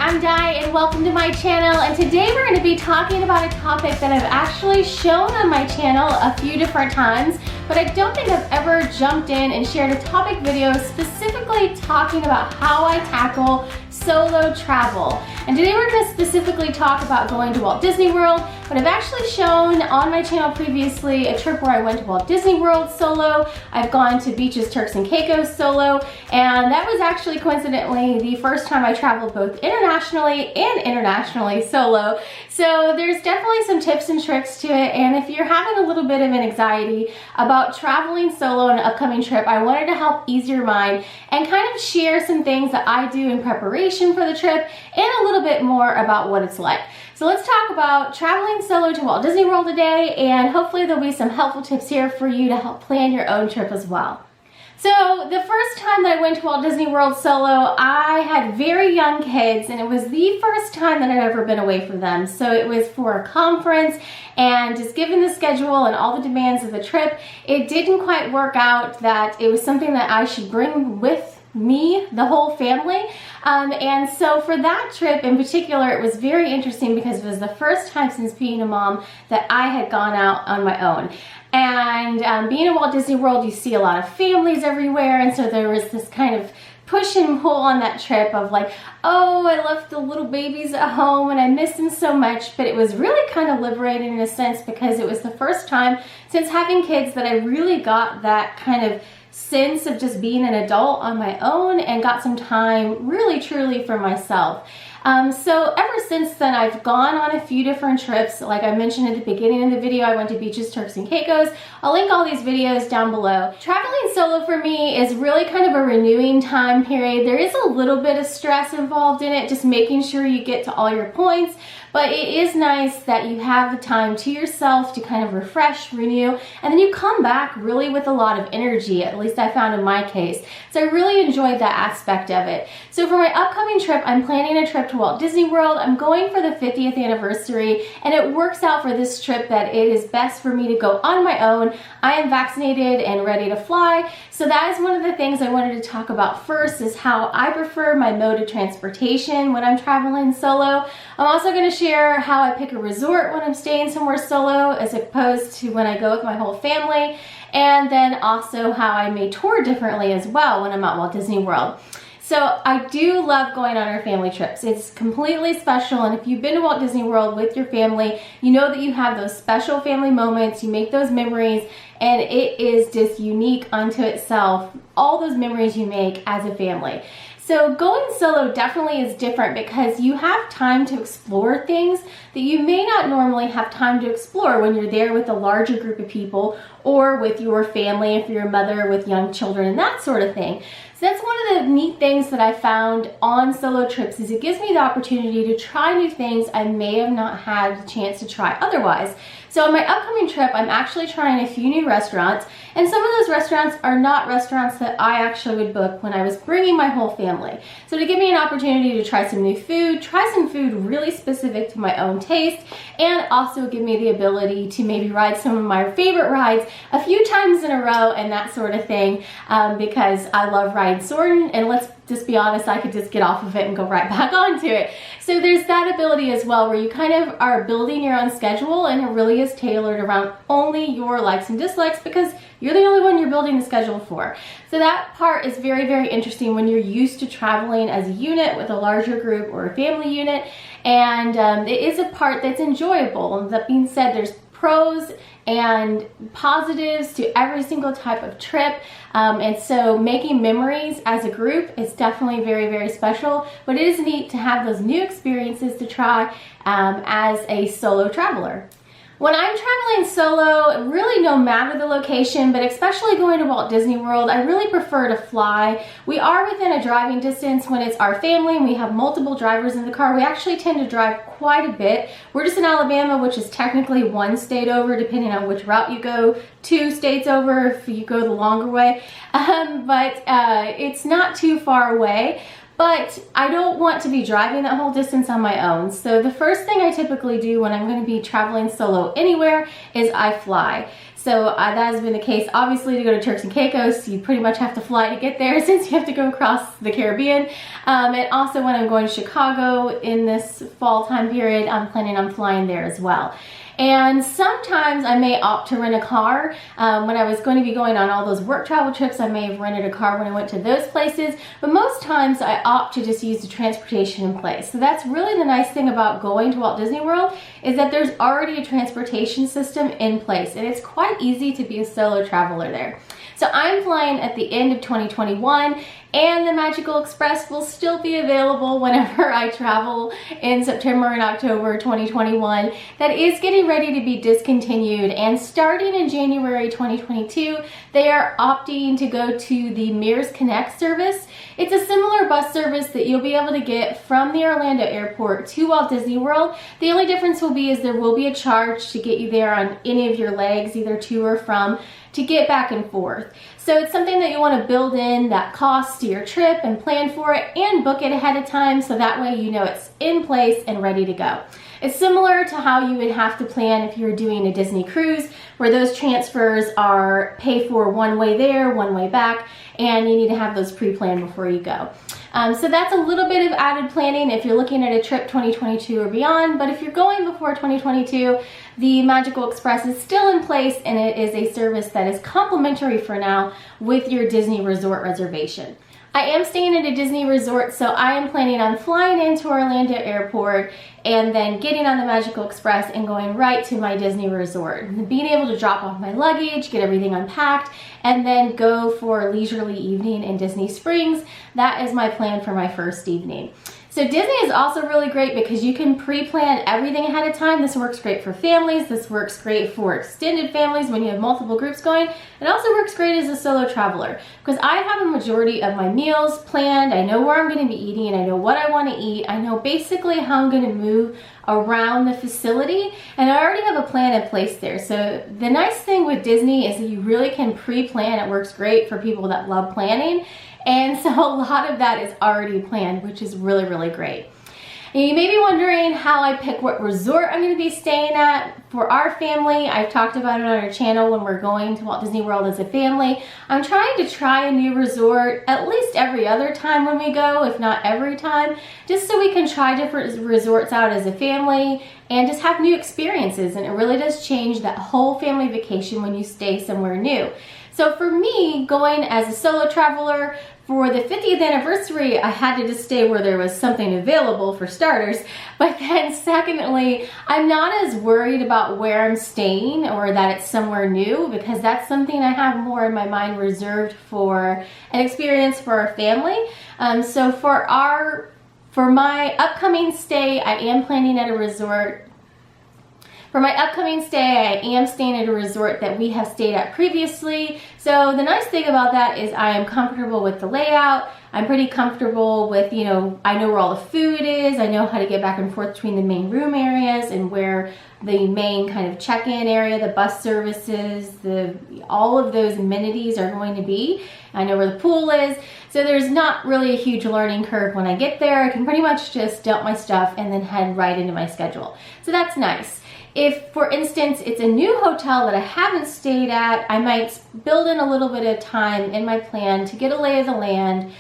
I'm Di and welcome to my channel, and today we're going to be talking about a topic that I've actually shown on my channel a few different times, but I don't think I've ever jumped in and shared a topic video specifically talking about how I tackle solo travel. And today we're going to specifically talk about going to Walt Disney World, but I've actually shown on my channel previously a trip where I went to Walt Disney World solo. I've gone to beaches, Turks and Caicos solo, and that was actually coincidentally the first time I traveled both internationally and internationally solo. So there's definitely some tips and tricks to it, and if you're having a little bit of an anxiety about traveling solo on an upcoming trip, I wanted to help ease your mind and kind of share some things that I do in preparation for the trip and a little bit more about what it's like. So let's talk about traveling solo to Walt Disney World today, and hopefully there'll be some helpful tips here for you to help plan your own trip as well. So the first time that I went to Walt Disney World solo, I had very young kids, and it was the first time that I'd ever been away from them. So it was for a conference, and just given the schedule and all the demands of the trip, it didn't quite work out that it was something that I should bring with me, the whole family. And so for that trip in particular, it was very interesting because it was the first time since being a mom that I had gone out on my own. And being at Walt Disney World, you see a lot of families everywhere, and so there was this kind of push and pull on that trip of like, oh, I left the little babies at home and I miss them so much. But it was really kind of liberating in a sense because it was the first time since having kids that I really got that kind of sense of just being an adult on my own and got some time really truly for myself. So ever since then, I've gone on a few different trips. Like I mentioned at the beginning of the video, I went to beaches, Turks and Caicos. I'll link all these videos down below. Traveling solo for me is really kind of a renewing time period. There is a little bit of stress involved in it, just making sure you get to all your points. But it is nice that you have the time to yourself to kind of refresh, renew, and then you come back really with a lot of energy, at least I found in my case. So I really enjoyed that aspect of it. So for my upcoming trip, I'm planning a trip to Walt Disney World. I'm going for the 50th anniversary, and it works out for this trip that it is best for me to go on my own. I am vaccinated and ready to fly. So that is one of the things I wanted to talk about first, is how I prefer my mode of transportation when I'm traveling solo. I'm also going to share how I pick a resort when I'm staying somewhere solo as opposed to when I go with my whole family, and then also how I may tour differently as well when I'm at Walt Disney World. So I do love going on our family trips. It's completely special, and if you've been to Walt Disney World with your family, you know that you have those special family moments, you make those memories, and it is just unique unto itself, all those memories you make as a family. So going solo definitely is different because you have time to explore things that you may not normally have time to explore when you're there with a larger group of people or with your family if you're a mother with young children and that sort of thing. So that's one of the neat things that I found on solo trips, is it gives me the opportunity to try new things I may have not had the chance to try otherwise. So on my upcoming trip, I'm actually trying a few new restaurants, and some of those restaurants are not restaurants that I actually would book when I was bringing my whole family. So to give me an opportunity to try some new food, try some food really specific to my own taste, and also give me the ability to maybe ride some of my favorite rides a few times in a row and that sort of thing, because I love riding Soarin', and let's just be honest, I could just get off of it and go right back onto it. So there's that ability as well, where you kind of are building your own schedule, and it really is tailored around only your likes and dislikes because you're the only one you're building the schedule for. So that part is very, very interesting when you're used to traveling as a unit with a larger group or a family unit, and it is a part that's enjoyable. And that being said, there's pros and positives to every single type of trip, and so making memories as a group is definitely very, very special, but it is neat to have those new experiences to try as a solo traveler. When I'm traveling solo, really no matter the location, but especially going to Walt Disney World, I really prefer to fly. We are within a driving distance when it's our family and we have multiple drivers in the car. We actually tend to drive quite a bit. We're just in Alabama, which is technically one state over, depending on which route you go, 2 states over if you go the longer way, but it's not too far away. But I don't want to be driving that whole distance on my own. So the first thing I typically do when I'm going to be traveling solo anywhere is I fly. So that has been the case. Obviously, to go to Turks and Caicos, you pretty much have to fly to get there since you have to go across the Caribbean. And also when I'm going to Chicago in this fall time period, I'm planning on flying there as well. And sometimes I may opt to rent a car. When I was going to be going on all those work travel trips, I may have rented a car when I went to those places, but most times I opt to just use the transportation in place. So that's really the nice thing about going to Walt Disney World, is that there's already a transportation system in place, and it's quite easy to be a solo traveler there. So I'm flying at the end of 2021, and the Magical Express will still be available whenever I travel in September and October 2021. That is getting ready to be discontinued, and starting in January 2022, they are opting to go to the Mears Connect service. It's a similar bus service that you'll be able to get from the Orlando airport to Walt Disney World. The only difference will be is there will be a charge to get you there on any of your legs, either to or from, to get back and forth. So it's something that you want to build in that cost to your trip and plan for it and book it ahead of time, so that way you know it's in place and ready to go. It's similar to how you would have to plan if you were doing a Disney cruise, where those transfers are paid for one way there, one way back, and you need to have those pre-planned before you go. So that's a little bit of added planning if you're looking at a trip 2022 or beyond, but if you're going before 2022, the Magical Express is still in place, and it is a service that is complimentary for now with your Disney resort reservation. I am staying at a Disney resort, so I am planning on flying into Orlando Airport and then getting on the Magical Express and going right to my Disney resort. Being able to drop off my luggage, get everything unpacked, and then go for a leisurely evening in Disney Springs. That is my plan for my first evening. So Disney is also really great because you can pre-plan everything ahead of time. This works great for families. This works great for extended families when you have multiple groups going. It also works great as a solo traveler because I have a majority of my meals planned. I know where I'm going to be eating. I know what I want to eat. I know basically how I'm going to move around the facility, and I already have a plan in place there. So the nice thing with Disney is that you really can pre-plan. It works great for people that love planning. And so a lot of that is already planned, which is really, really great. And you may be wondering how I pick what resort I'm going to be staying at. For our family, I've talked about it on our channel when we're going to Walt Disney World as a family. I'm trying to try a new resort at least every other time when we go, if not every time, just so we can try different resorts out as a family and just have new experiences. And it really does change that whole family vacation when you stay somewhere new. So for me, going as a solo traveler, for the 50th anniversary, I had to just stay where there was something available for starters. But then secondly, I'm not as worried about where I'm staying or that it's somewhere new, because that's something I have more in my mind reserved for an experience for our family. So for my upcoming stay, I am planning at a resort. For my upcoming stay, I am staying at a resort that we have stayed at previously. So the nice thing about that is I am comfortable with the layout. I'm pretty comfortable with, I know where all the food is. I know how to get back and forth between the main room areas and where the main kind of check-in area, the bus services, all of those amenities are going to be. I know where the pool is. So there's not really a huge learning curve when I get there. I can pretty much just dump my stuff and then head right into my schedule. So that's nice. If, for instance, it's a new hotel that I haven't stayed at, I might build in a little bit of time in my plan to get a lay of the land,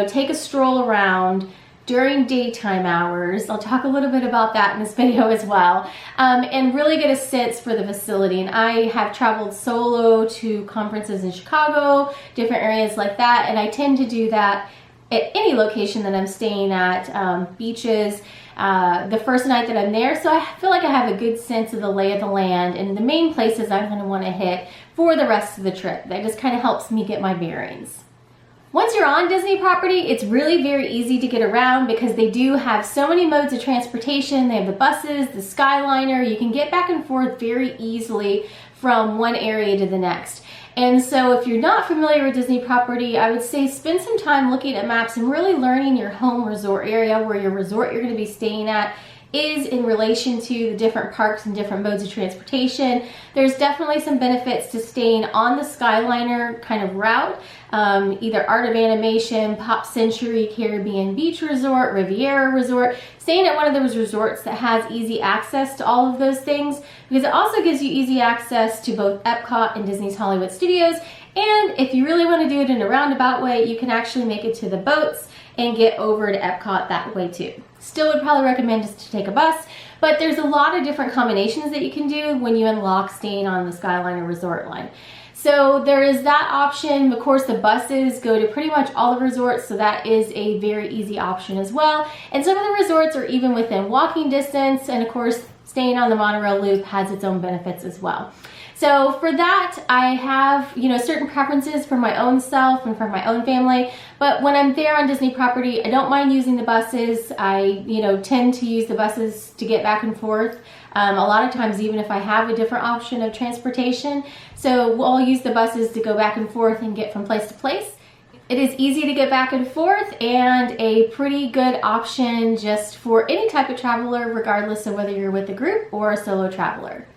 take a stroll around during daytime hours. I'll talk a little bit about that in this video as well, and really get a sense for the facility. And I have traveled solo to conferences in Chicago, different areas like that, and I tend to do that at any location that I'm staying at, beaches, the first night that I'm there. So I feel like I have a good sense of the lay of the land and the main places I'm going to want to hit for the rest of the trip. That just kind of helps me get my bearings. Once you're on Disney property, it's really very easy to get around because they do have so many modes of transportation. They have the buses, the Skyliner. You can get back and forth very easily from one area to the next. And so if you're not familiar with Disney property, I would say spend some time looking at maps and really learning your home resort area, where your resort you're going to be staying at is in relation to the different parks and different modes of transportation. There's definitely some benefits to staying on the Skyliner kind of route, either Art of Animation, Pop Century, Caribbean Beach Resort, Riviera Resort, staying at one of those resorts that has easy access to all of those things, because it also gives you easy access to both Epcot and Disney's Hollywood Studios. And if you really want to do it in a roundabout way, you can actually make it to the boats and get over to Epcot that way too. Still would probably recommend just to take a bus, but there's a lot of different combinations that you can do when you unlock staying on the Skyliner Resort line. So there is that option. Of course, the buses go to pretty much all the resorts, so that is a very easy option as well. And some of the resorts are even within walking distance, and of course, staying on the monorail loop has its own benefits as well. So for that, I have, certain preferences for my own self and for my own family. But when I'm there on Disney property, I don't mind using the buses. I, tend to use the buses to get back and forth. A lot of times, even if I have a different option of transportation. So I'll use the buses to go back and forth and get from place to place. It is easy to get back and forth and a pretty good option just for any type of traveler, regardless of whether you're with a group or a solo traveler.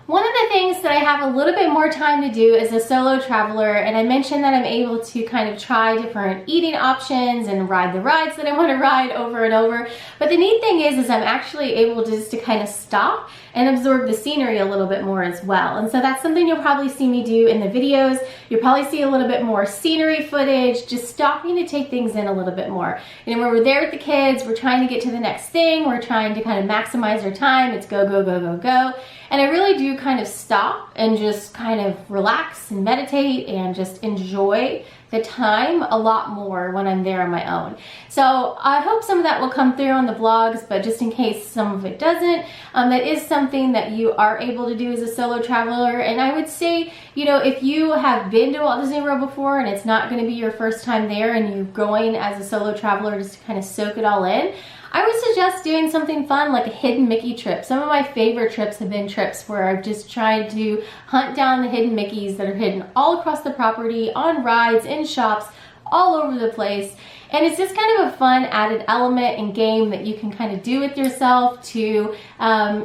One of the things that I have a little bit more time to do as a solo traveler, and I mentioned that I'm able to kind of try different eating options and ride the rides that I want to ride over and over. But the neat thing is I'm actually able just to kind of stop and absorb the scenery a little bit more as well. And so that's something you'll probably see me do in the videos. You'll probably see a little bit more scenery footage, just stopping to take things in a little bit more. When we're there with the kids, we're trying to get to the next thing. We're trying to kind of maximize our time. It's go, go, go, go, go. And I really do kind of stop and just kind of relax and meditate and just enjoy the time a lot more when I'm there on my own. So I hope some of that will come through on the vlogs, but just in case some of it doesn't, that is something that you are able to do as a solo traveler. And I would say, if you have been to Walt Disney World before and it's not going to be your first time there and you're going as a solo traveler just to kind of soak it all in, I would suggest doing something fun like a hidden Mickey trip. Some of my favorite trips have been trips where I've just tried to hunt down the hidden Mickeys that are hidden all across the property, on rides, in shops, all over the place. And it's just kind of a fun added element and game that you can kind of do with yourself to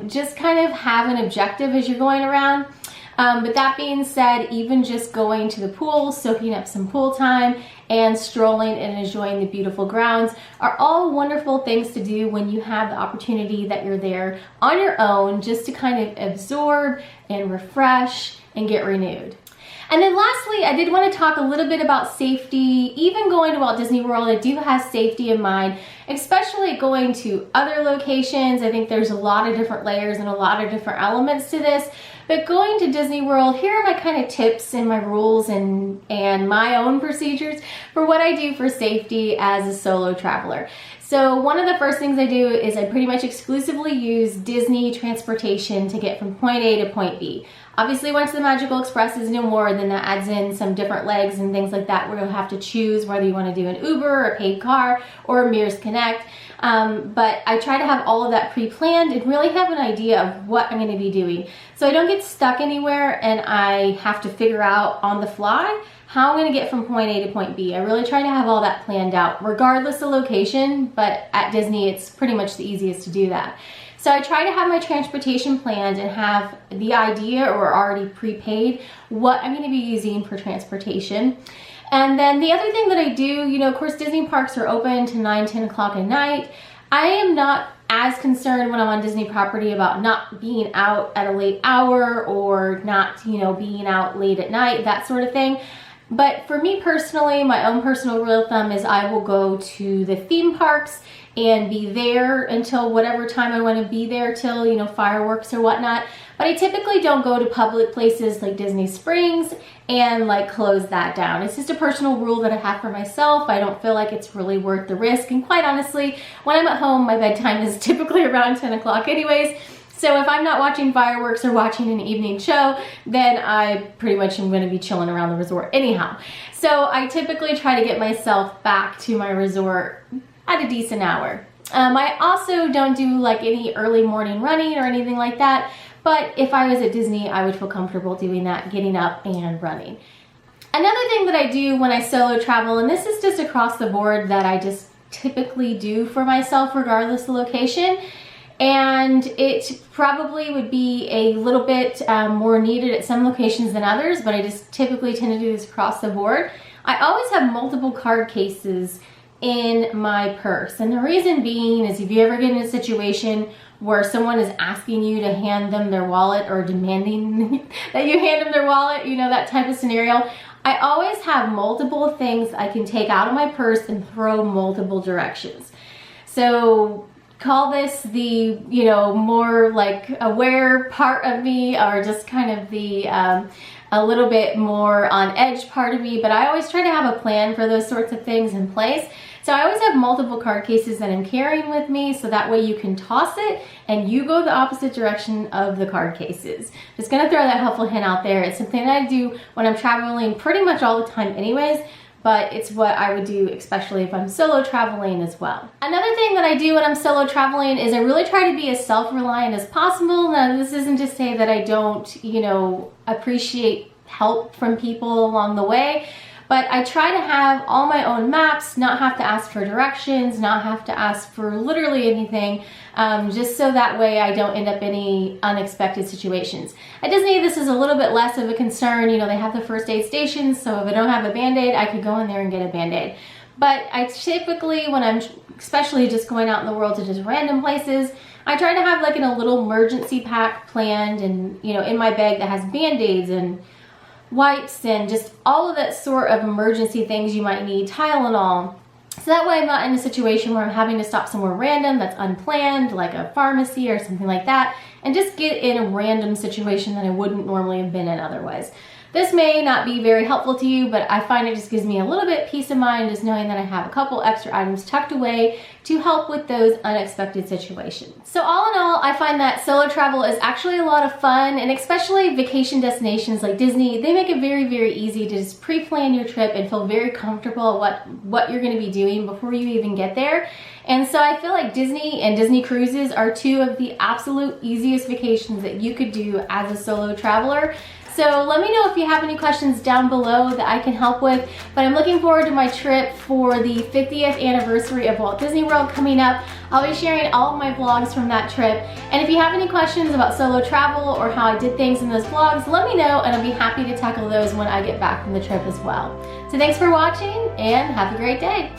just kind of have an objective as you're going around. But that being said, even just going to the pool, soaking up some pool time, and strolling and enjoying the beautiful grounds are all wonderful things to do when you have the opportunity that you're there on your own, just to kind of absorb and refresh and get renewed. And then lastly, I did want to talk a little bit about safety. Even going to Walt Disney World, I do have safety in mind, especially going to other locations. I think there's a lot of different layers and a lot of different elements to this. But going to Disney World, here are my kind of tips and my rules and my own procedures for what I do for safety as a solo traveler. So one of the first things I do is I pretty much exclusively use Disney transportation to get from point A to point B. Obviously, once the Magical Express is no more, then that adds in some different legs and things like that where you'll have to choose whether you want to do an Uber, a paid car, or a Mears Connect. But I try to have all of that pre-planned and really have an idea of what I'm going to be doing. So I don't get stuck anywhere and I have to figure out on the fly how I'm going to get from point A to point B. I really try to have all that planned out, regardless of location, but at Disney, it's pretty much the easiest to do that. So I try to have my transportation planned and have the idea or already prepaid what I'm going to be using for transportation. And then the other thing that I do, of course, Disney parks are open to 9, 10 o'clock at night. I am not as concerned when I'm on Disney property about not being out at a late hour or not, being out late at night, that sort of thing. But for me personally, my own personal rule of thumb is I will go to the theme parks and be there until whatever time I want to be there till, fireworks or whatnot. But I typically don't go to public places like Disney Springs and close that down. It's just a personal rule that I have for myself. I don't feel like it's really worth the risk. And quite honestly, when I'm at home, my bedtime is typically around 10 o'clock anyways. So if I'm not watching fireworks or watching an evening show, then I pretty much am going to be chilling around the resort anyhow. So I typically try to get myself back to my resort at a decent hour. I also don't do any early morning running or anything like that, but if I was at Disney, I would feel comfortable doing that, getting up and running. Another thing that I do when I solo travel, and this is just across the board that I just typically do for myself regardless of the location, and it probably would be a little bit more needed at some locations than others, but I just typically tend to do this across the board. I always have multiple card cases in my purse, and the reason being is if you ever get in a situation where someone is asking you to hand them their wallet or demanding that you hand them their wallet, you know, that type of scenario, I always have multiple things I can take out of my purse and throw multiple directions. So call this the, you know, more like aware part of me, or just kind of the a little bit more on edge part of me, but I always try to have a plan for those sorts of things in place. So I always have multiple card cases that I'm carrying with me, so that way you can toss it and you go the opposite direction of the card cases. Just gonna throw that helpful hint out there. It's something that I do when I'm traveling pretty much all the time anyways, but it's what I would do especially if I'm solo traveling as well. Another thing that I do when I'm solo traveling is I really try to be as self-reliant as possible. Now, this isn't to say that I don't, you know, appreciate help from people along the way, but I try to have all my own maps, not have to ask for directions, not have to ask for literally anything, just so that way I don't end up in any unexpected situations. At Disney, this is a little bit less of a concern. You know, they have the first aid stations, so if I don't have a Band-Aid, I could go in there and get a Band-Aid. But I typically, when I'm especially just going out in the world to just random places, I try to have like a little emergency pack planned and, you know, in my bag that has Band-Aids and wipes and just all of that sort of emergency things you might need, Tylenol. So that way I'm not in a situation where I'm having to stop somewhere random that's unplanned, like a pharmacy or something like that, and just get in a random situation that I wouldn't normally have been in otherwise. This may not be very helpful to you, but I find it just gives me a little bit peace of mind just knowing that I have a couple extra items tucked away to help with those unexpected situations. So all in all, I find that solo travel is actually a lot of fun, and especially vacation destinations like Disney, they make it very, very easy to just pre-plan your trip and feel very comfortable what you're gonna be doing before you even get there. And so I feel like Disney and Disney cruises are two of the absolute easiest vacations that you could do as a solo traveler. So let me know if you have any questions down below that I can help with. But I'm looking forward to my trip for the 50th anniversary of Walt Disney World coming up. I'll be sharing all of my vlogs from that trip. And if you have any questions about solo travel or how I did things in those vlogs, let me know and I'll be happy to tackle those when I get back from the trip as well. So thanks for watching and have a great day.